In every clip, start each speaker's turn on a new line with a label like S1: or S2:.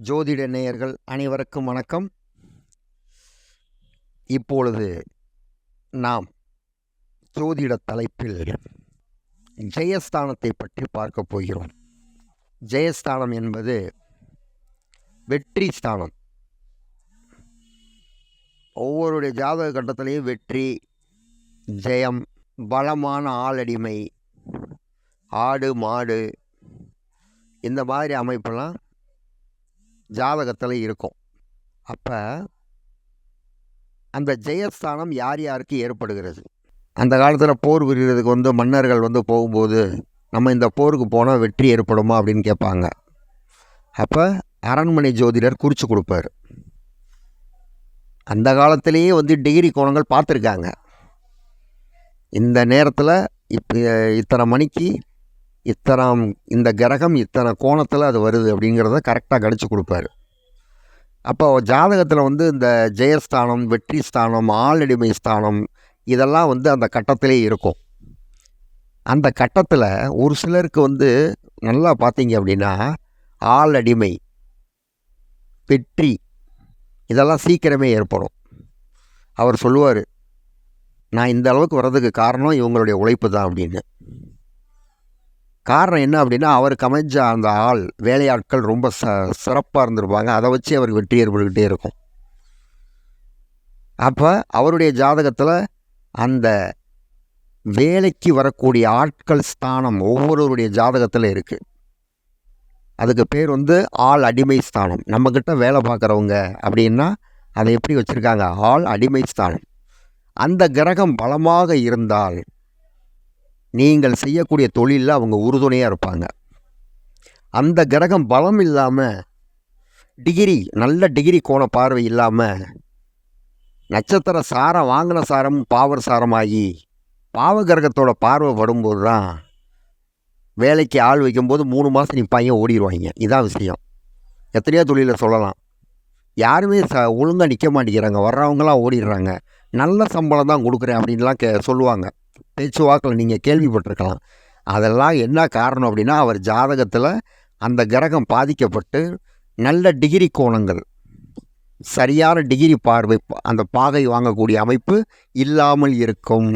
S1: ஜோதிட நேயர்கள் அனைவருக்கும் வணக்கம். இப்பொழுது நாம் ஜோதிட தலைப்பில் ஜெயஸ்தானத்தை பற்றி பார்க்க போகிறோம். ஜெயஸ்தானம் என்பது வெற்றி ஸ்தானம். ஒவ்வொருடைய ஜாதக கட்டத்திலையும் வெற்றி, ஜெயம், பலமான ஆளடிமை, ஆடு மாடு, இந்த மாதிரி அமைப்பெல்லாம் ஜாதகத்தில் இருக்கும். அப்போ அந்த ஜெயஸ்தானம் யார் யாருக்கு ஏற்படுகிறது? அந்த காலத்தில் போர் புரிகிறதுக்கு மன்னர்கள் போகும்போது நம்ம இந்த போருக்கு போனால் வெற்றி ஏற்படுமா அப்படின்னு கேட்பாங்க. அப்போ அரண்மனை ஜோதிடர் குறித்து கொடுப்பார். அந்த காலத்திலேயே டிகிரி கோணங்கள் பார்த்துருக்காங்க. இந்த நேரத்தில் இத்தனை மணிக்கு இந்த கிரகம் இத்தனை கோணத்தில் அது வருது அப்படிங்கிறத கரெக்டாக கணிச்சு கொடுப்பாரு. அப்போ ஜாதகத்தில் இந்த ஜெயஸ்தானம், வெற்றி ஸ்தானம், ஆளடிமை ஸ்தானம் இதெல்லாம் அந்த கட்டத்திலே இருக்கும். அந்த கட்டத்தில் ஒரு சிலருக்கு நல்லா பார்த்தீங்க அப்படின்னா ஆளடிமை, வெற்றி இதெல்லாம் சீக்கிரமே ஏற்படும். அவர் சொல்லுவார், நான் இந்த அளவுக்கு வர்றதுக்கு காரணம் இவங்களுடைய உழைப்பு தான் அப்படின்னு. காரணம் என்ன அப்படின்னா, அவருக்கு அமைஞ்ச அந்த வேலையாட்கள் ரொம்ப சிறப்பாக இருந்திருப்பாங்க. அதை வச்சு அவருக்கு வெற்றி ஏற்பட்டுக்கிட்டே இருக்கும். அப்போ அவருடைய ஜாதகத்தில் அந்த வேலைக்கு வரக்கூடிய ஆட்கள் ஸ்தானம் ஒவ்வொருவருடைய ஜாதகத்தில் இருக்குது. அதுக்கு பேர் ஆள் அடிமை ஸ்தானம். நம்மக்கிட்ட வேலை பார்க்குறவங்க அப்படின்னா அதை எப்படி வச்சுருக்காங்க? ஆள் அடிமை ஸ்தானம். அந்த கிரகம் பலமாக இருந்தால் நீங்கள் செய்யக்கூடிய தொழிலில் அவங்க உறுதுணையாக இருப்பாங்க. அந்த கிரகம் பலம் இல்லாமல் நல்ல டிகிரி கோண பார்வை இல்லாமல் நட்சத்திர சாரம் வாங்கின சாரம் பாவர் சாரமாகி பாவ கிரகத்தோட பார்வை படும்போது தான் வேலைக்கு ஆள் வைக்கும்போது 3 மாதம் நிற்பாங்க, ஓடிடுவாங்க. இதான் விஷயம். எத்தனையோ தொழிலில் சொல்லலாம். யாருமே ஒழுங்காக நிற்க மாட்டேங்கிறாங்க, வர்றவங்களாம் ஓடிடுறாங்க. நல்ல சம்பளம் தான் கொடுக்குறேன் அப்படின்லாம் சொல்லுவாங்க. பேச்சுவாக்கில் நீங்கள் கேள்விப்பட்டிருக்கலாம். அதெல்லாம் என்ன காரணம் அப்படின்னா, அவர் ஜாதகத்தில் அந்த கிரகம் பாதிக்கப்பட்டு நல்ல டிகிரி கோணங்கள், சரியான டிகிரி பார்வை, அந்த பாகை வாங்கக்கூடிய அமைப்பு இல்லாமல் இருக்கும்.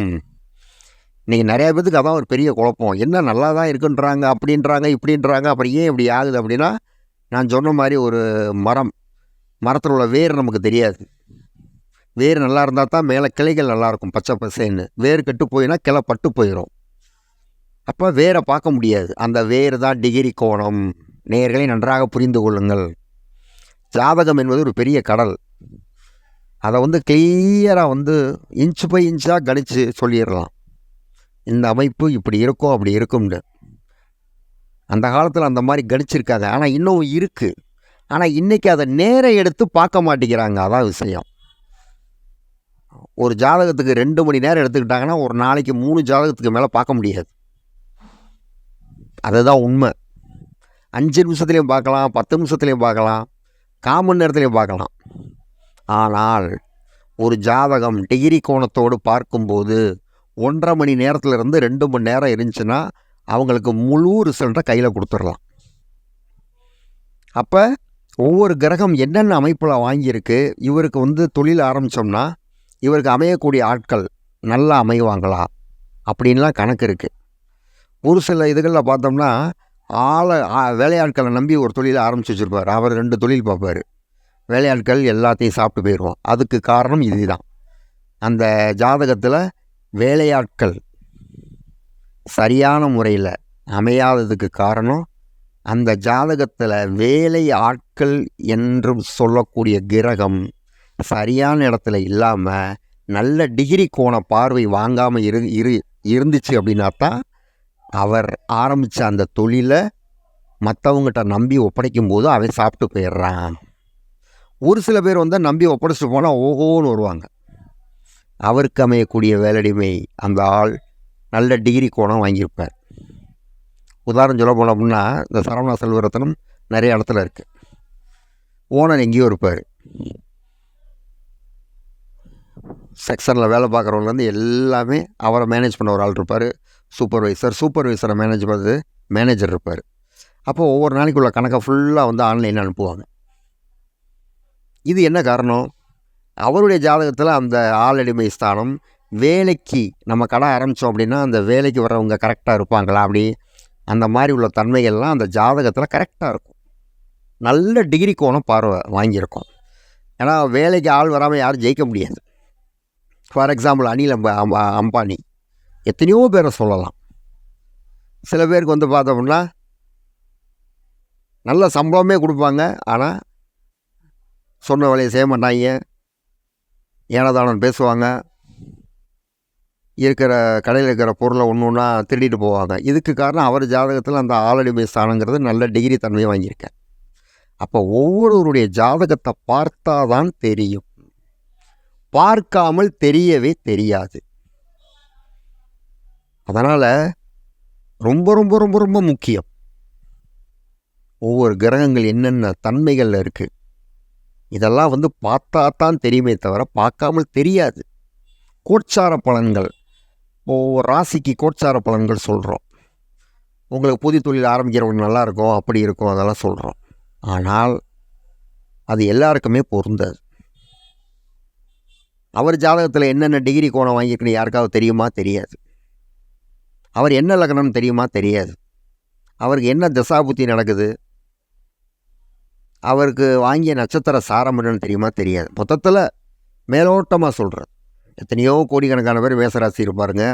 S1: நீங்கள் நிறைய பேருக்கு அதான் ஒரு பெரிய குழப்பம். என்ன நல்லா தான் இருக்குன்றாங்க, அப்படின்றாங்க, இப்படின்றாங்க, அப்புறம் ஏன் இப்படி ஆகுது அப்படின்னா, நான் சொன்ன மாதிரி ஒரு மரத்தில் உள்ள வேர் நமக்கு தெரியாது. வேர் நல்லா இருந்தால் தான் மேலே கிளைகள் நல்லாயிருக்கும், பச்சை பசேன்னு. வேர் கெட்டு போயினா கிளை பட்டு போயிடும். அப்போ வேரை பார்க்க முடியாது. அந்த வேர் தான் டிகிரி கோணம். நேயர்களை நன்றாக புரிந்து கொள்ளுங்கள். ஜாதகம் என்பது ஒரு பெரிய கடல். அதை கிளியராக இன்ச்சு பை இன்ச்சாக கணித்து சொல்லிடலாம். இந்த அமைப்பு இப்படி இருக்கும், அப்படி இருக்கும்னு. அந்த காலத்தில் அந்த மாதிரி கணிச்சிருக்காங்க. ஆனால் இன்னும் இருக்குது. ஆனால் இன்றைக்கி அதை நேரம் எடுத்து பார்க்க மாட்டேங்கிறாங்க. அதான் விஷயம். ஒரு ஜாதகத்துக்கு 2 மணி நேரம் எடுத்துக்கிட்டாங்கன்னா ஒரு நாளைக்கு 3 ஜாதகத்துக்கு மேலே பார்க்க முடியாது. அதுதான் உண்மை. 5 நிமிஷத்துலேயும் பார்க்கலாம், 10 நிமிஷத்துலேயும் பார்க்கலாம், 1/4 மணி நேரத்துலேயும் பார்க்கலாம். ஆனால் ஒரு ஜாதகம் டிகிரி கோணத்தோடு பார்க்கும்போது 1.5 மணி நேரத்துலேருந்து 2 மணி நேரம் இருந்துச்சுன்னா அவங்களுக்கு முழு ரிசல்ட்டை கையில் கொடுத்துடலாம். அப்போ ஒவ்வொரு கிரகம் என்னென்ன அமைப்பில் வாங்கியிருக்கு, இவருக்கு தொழில் ஆரம்பித்தோம்னா இவருக்கு அமையக்கூடிய ஆட்கள் நல்லா அமைவாங்களா அப்படின்லாம் கணக்கு இருக்குது. ஒரு சில இதுகளில் பார்த்தோம்னா வேலையாட்களை நம்பி ஒரு தொழிலை ஆரம்பித்து வச்சுருப்பார். அவர் 2 தொழில் பார்ப்பார். வேலையாட்கள் எல்லாத்தையும் சாப்பிட்டு போயிடுவோம். அதுக்கு காரணம் இதுதான். அந்த ஜாதகத்தில் வேலையாட்கள் சரியான முறையில் அமையாததுக்கு காரணம், அந்த ஜாதகத்தில் வேலை ஆட்கள் என்று சொல்லக்கூடிய கிரகம் சரியான இடத்துல இல்லாமல் நல்ல டிகிரி கோண பார்வை வாங்காமல் இருந்துச்சு அப்படின்னா தான் அவர் ஆரம்பித்த அந்த தொழிலை மற்றவங்ககிட்ட நம்பி ஒப்படைக்கும் போது அவன் சாப்பிட்டு போயிடுறான். ஒரு சில பேர் நம்பி ஒப்படைச்சிட்டு போனால் ஓஹோன்னு வருவாங்க. அவருக்கு அமையக்கூடிய வேலடிமை அந்த ஆள் நல்ல டிகிரி கோணம் வாங்கியிருப்பார். உதாரணம் சொல்ல போனோம் அப்படின்னா, இந்த சரவணா செல்வரத்னம் நிறைய இடத்துல இருக்குது. ஓனர் எங்கேயோ இருப்பார். செக்ஷனில் வேலை பார்க்குறவங்க எல்லாமே அவரை மேனேஜ் பண்ண ஒரு ஆள் இருப்பார். சூப்பர்வைசரை மேனேஜ் பண்ணுறது மேனேஜர் இருப்பார். அப்போது ஒவ்வொரு நாளைக்கு உள்ள கணக்கை ஃபுல்லாக ஆன்லைனில் அனுப்புவாங்க. இது என்ன காரணம்? அவருடைய ஜாதகத்தில் அந்த ஆளடிமை ஸ்தானம் வேலைக்கு நம்ம கடை ஆரம்பித்தோம் அப்படின்னா அந்த வேலைக்கு வர்றவங்க கரெக்டாக இருப்பாங்களா அப்படி அந்த மாதிரி உள்ள தன்மைகள்லாம் அந்த ஜாதகத்தில் கரெக்டாக இருக்கும். நல்ல டிகிரி கோணம் பார்வை வாங்கியிருக்கோம். ஏன்னா வேலைக்கு ஆள் வராமல் யாரும் ஜெயிக்க முடியாது. ஃபார் எக்ஸாம்பிள் அனில் அம்பானி எத்தனையோ பேரை சொல்லலாம். சில பேருக்கு வந்து பார்த்தோம்னா நல்ல சம்பளமே கொடுப்பாங்க, ஆனால் சொன்ன வேலையை செய்ய மாட்டாங்க, ஏனதானன் பேசுவாங்க, இருக்கிற கடையில் இருக்கிற பொருளை ஒன்று ஒன்றா திருடிட்டு போவாங்க. இதுக்கு காரணம் அவர் ஜாதகத்தில் அந்த ஆளடிமை ஸ்தானங்கிறது நல்ல டிகிரி தன்மையை வாங்கியிருக்கேன். அப்போ ஒவ்வொருவருடைய ஜாதகத்தை பார்த்தா தான் தெரியும், பார்க்காமல் தெரியவே தெரியாது. அதனால் ரொம்ப ரொம்ப ரொம்ப ரொம்ப முக்கியம் ஒவ்வொரு கிரகங்கள் என்னென்ன தன்மைகளில் இருக்குது இதெல்லாம் வந்து பார்த்தா தான் தெரியுமே தவிர பார்க்காமல் தெரியாது. கோட்சார பலன்கள், ஒவ்வொரு ராசிக்கு கோட்சார பலன்கள் சொல்கிறோம். உங்களுக்கு புதிய தொழில் ஆரம்பிக்கிறவங்க நல்லா இருக்கும், அப்படி இருக்கும், அதெல்லாம் சொல்கிறோம். ஆனால் அது எல்லாருக்குமே பொருந்தாது. அவர் ஜாதகத்தில் என்னென்ன டிகிரி கோணம் வாங்கியிருக்குன்னு யாருக்காவது தெரியுமா? தெரியாது. அவர் என்ன லக்னம் தெரியுமா? தெரியாது. அவருக்கு என்ன தசாபுத்தி நடக்குது, அவருக்கு வாங்கிய நட்சத்திர சாரம் என்னன்னு தெரியுமா? தெரியாது. மொத்தத்தில் மேலோட்டமாக சொல்கிறது. எத்தனையோ கோடிக்கணக்கான பேர் மேசராசி இருப்பாருங்க,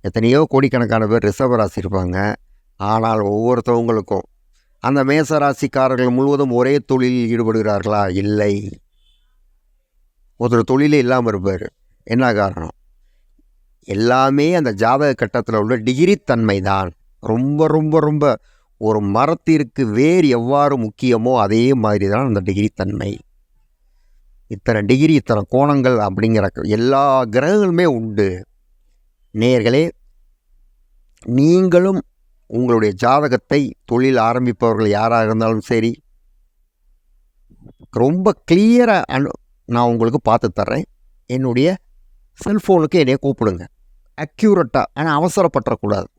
S1: எத்தனையோ கோடிக்கணக்கான பேர் ரிஷபராசி இருப்பாங்க. ஆனால் ஒவ்வொருத்தவங்களுக்கும் அந்த மேசராசிக்காரர்கள் முழுவதும் ஒரே தொழிலில் ஈடுபடுகிறார்களா? இல்லை. ஒருத்தர் தொழிலே இல்லாமல் இருப்பார். என்ன காரணம்? எல்லாமே அந்த ஜாதக கட்டத்தில் உள்ள டிகிரி தன்மை தான். ரொம்ப ரொம்ப ரொம்ப ஒரு மரத்திற்கு வேர் எவ்வாறு முக்கியமோ அதே மாதிரி தான் அந்த டிகிரி தன்மை. இத்தனை டிகிரி, இத்தனை கோணங்கள் அப்படிங்கிற எல்லா கிரகங்களுமே உண்டு. நேயர்களே, நீங்களும் உங்களுடைய ஜாதகத்தை தொழில் ஆரம்பிப்பவர்கள் யாராக இருந்தாலும் சரி, ரொம்ப கிளியராக நான் உங்களுக்கு பார்த்து தர்றேன். என்னுடைய செல்ஃபோனுக்கு என்னைய கூப்பிடுங்க. அக்யூரட்டாக, ஆனால் அவசரப்பட்டுறக்கூடாது.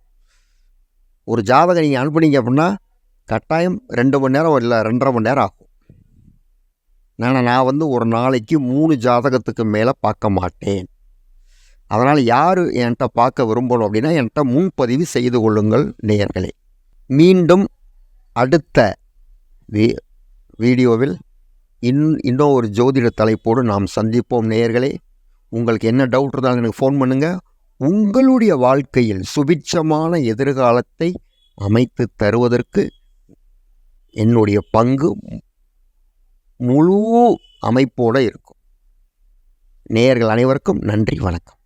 S1: ஒரு ஜாதகம் நீங்கள் அனுப்புனீங்க அப்படின்னா கட்டாயம் 2 மணி நேரம் இல்லை 2.5 மணி நேரம் ஆகும். நான் வந்து ஒரு நாளைக்கு 3 ஜாதகத்துக்கு மேலே பார்க்க மாட்டேன். அதனால் யார் என்கிட்ட பார்க்க விரும்பணும் அப்படின்னா என்கிட்ட முன்பதிவு செய்து கொள்ளுங்கள் நேயர்களே. மீண்டும் அடுத்த வீடியோவில் இன்னும் ஒரு ஜோதிட தலைப்போடு நாம் சந்திப்போம் நேயர்களே. உங்களுக்கு என்ன டவுட் இருந்தாலும் எனக்கு ஃபோன் பண்ணுங்கள். உங்களுடைய வாழ்க்கையில் சுபிட்சமான எதிர்காலத்தை அமைத்து தருவதற்கு என்னுடைய பங்கு முழு அமைப்போடு இருக்கும். நேயர்கள் அனைவருக்கும் நன்றி, வணக்கம்.